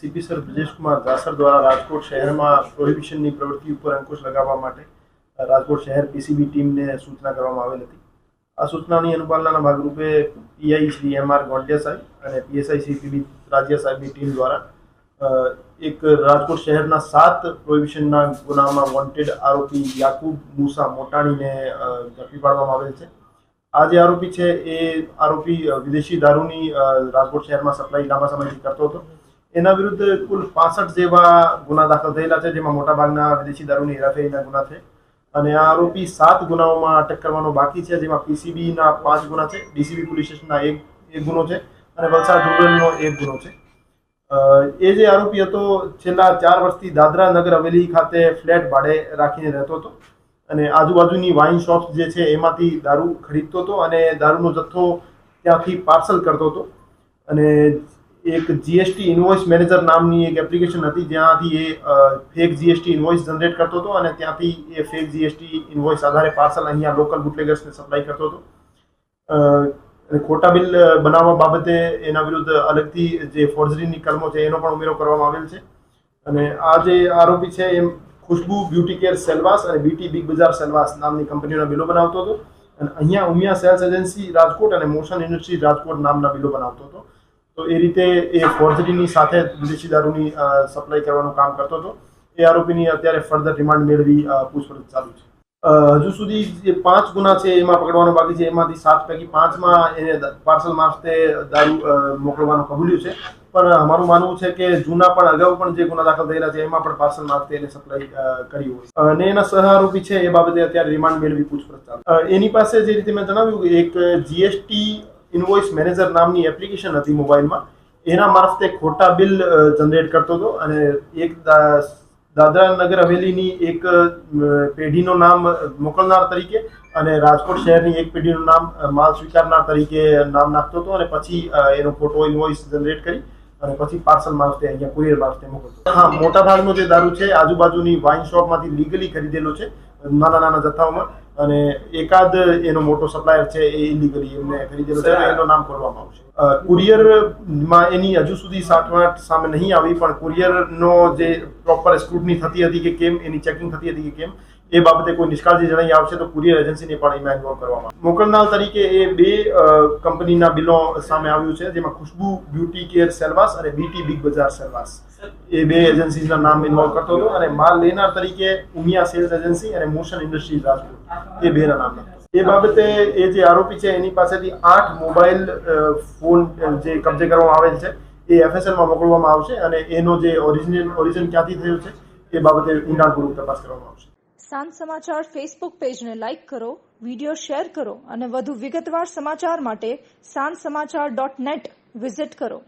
CP sir Brijeshkumar જાસર દ્વારા રાજકોટ શહેરમાં પ્રોહિબિશનની પ્રવૃત્તિ ઉપર અંકુશ લગાવવા માટે રાજકોટ શહેર પીસીબી ટીમને સૂચના કરવામાં આવેલ હતી। આ સૂચનાની અનુપાલનાના ભાગરૂપે પીઆઈ શ્રી એમ.આર. ગોંડિયા સાહેબ અને પીએસઆઈ શ્રી પીબી રાજ્યા સાહેબની ટીમ દ્વારા એક રાજકોટ શહેરના 7 પ્રોહિબિશનના ગુનામાં વોન્ટેડ આરોપી યાકુબ મૂસા મોટાણીને ઝડપી પાડવામાં આવેલ છે। આ જે આરોપી છે એ આરોપી વિદેશી દારૂની રાજકોટ શહેરમાં સપ્લાય લાંબા સમયથી કરતો હતો। એના વિરુદ્ધ કુલ 65 જેવા ગુના દાખલ થયેલા છે, જેમાં મોટાભાગના વિદેશી દારૂની હેરાફેરીના ગુના છે અને આ આરોપી 7 ગુનાઓમાં અટક કરવાનો બાકી છે, જેમાં પીસીબીના 5 ગુના છે, ડીસીબી પોલીસ સ્ટેશનના એક ગુનો છે અને વલસાડ રૂરલનો 1 ગુનો છે। એ જે આરોપી હતો છેલ્લા 4 વર્ષથી દાદરા નગર હવેલી ખાતે ફ્લેટ ભાડે રાખીને રહેતો હતો અને આજુબાજુની વાઇન શોપ્સ જે છે એમાંથી દારૂ ખરીદતો હતો અને દારૂનો જથ્થો ત્યાંથી પાર્સલ કરતો હતો અને એક જીએસટી ઇનવોઇસ મેનેજર નામની એક એપ્લિકેશન હતી, જ્યાંથી એ ફેક જીએસટી ઇનવોઇસ જનરેટ કરતો હતો અને ત્યાંથી એ ફેક જીએસટી ઇનવોઇસ આધારે પાર્સલ અહીંયા લોકલ બુટલેગર્સને સપ્લાય કરતો હતો। અને ખોટા બિલ બનાવવા બાબતે એના વિરુદ્ધ અલગથી જે ફોર્જરીની કલમો છે એનો પણ ઉમેરો કરવામાં આવેલ છે અને આ જે આરોપી છે એ ખુશ્બુ બ્યુટી કેર સેલવાસ અને બીટી બિગ બજાર સેલવાસ નામની કંપનીઓના બિલો બનાવતો હતો અને અહીંયા ઉમિયા સેલ્સ એજન્સી રાજકોટ અને મોશન ઇન્ડસ્ટ્રી રાજકોટ નામના બિલો બનાવતો હતો। તો એ રીતે એ ફોર્જરીની સાથે વિદેશી દારૂની સપ્લાય કરવાનું કામ કરતો હતો। એ આરોપીની અત્યારે ફર્ધર રિમાન્ડ મેળવી પૂછપરછ ચાલુ છે। હજુ સુધી જે 5 ગુના છે એમાં પકડવાનો બાકી છે, એમાંથી 7 પૈકી 5માં એને પાર્સલ મારફતે દારૂ મોકલવાનું કબૂલ્યું છે, પણ અમારું માનવું છે કે જૂના પણ અગાઉ પણ જે ગુના દાખલ થયેલા છે એમાં પણ પાર્સલ મારફતે એને સપ્લાય કરી હોય અને એના સહ આરોપી છે એ બાબતે અત્યારે રિમાન્ડ મેળવી પૂછપરછ ચાલુ। એની પાસે જે રીતે મેં જણાવ્યું એક જીએસટી ઇનવોઇસ મેનેજર નામની એપ્લિકેશન હતી મોબાઈલમાં, એના મારફતે ખોટા બિલ જનરેટ કરતો હતો અને એક દાદરા નગર હવેલીની એક પેઢીનું નામ મોકલનાર તરીકે અને રાજકોટ શહેરની એક પેઢીનું નામ માલ સ્વીકારનાર તરીકે નામ નાખતો હતો અને પછી એનો ફોટો ઇનવોઇસ જનરેટ કરી અને પછી પાર્સલ મારફતે અહીંયા કુરિયર મારફતે મોકલતો। હા, મોટા ભાગનો જે દારૂ છે આજુબાજુની વાઇન શોપમાંથી લીગલી ખરીદેલો છે નાના નાના જથ્થાઓમાં અને એકાદ એનો મોટો સપ્લાયર છે એ ઇલીગલી એમને ખરીદેલો છે, એનું નામ ખોલવામાં આવશે। કુરિયરમાં એની હજુ સુધી સાઠગાંઠ સામે નહીં આવી, પણ કુરિયરનો જે પ્રોપર સ્ક્રુટની થતી હતી કે કેમ, એની ચેકિંગ થતી હતી કે કેમ, એ બાબતે કોઈ નિષ્કાળજી જણાઈ આવશે તો કુરિયર એજન્સીને પણ એમાં ઇન્વોલ્વ કરવામાં આવશે। મોકલનાર તરીકે એ 2 કંપનીના બિલો સામે આવ્યું છે, જેમાં ખુશ્બુ બ્યુટી કેર સેલવાસ અને બીટી બિગ બજાર સેલવાસ એ 2 એજન્સીના નામ ઇન્વોલ્વ કરતો હતો અને માલ લેનાર તરીકે ઉમિયા સેલ્સ એજન્સી અને મોશન ઇન્ડસ્ટ્રીઝ રાજકોટ એ 2ના નામ હતા। એ બાબતે એ જે આરોપી છે એની પાસેથી 8 મોબાઈલ ફોન જે કબજે કરવામાં આવેલ છે એ એફએસએલમાં મોકલવામાં આવશે અને એનો જે ઓરિજિન ક્યાંથી થયું છે એ બાબતે ઊંડાણપૂર્વક તપાસ કરવામાં આવશે। સાંજ સમાચાર ફેસબુક પેજને લાઇક કરો, વિડીયો શેર કરો અને વધુ વિગતવાર સમાચાર માટે sanssamachar.net વિઝિટ કરો।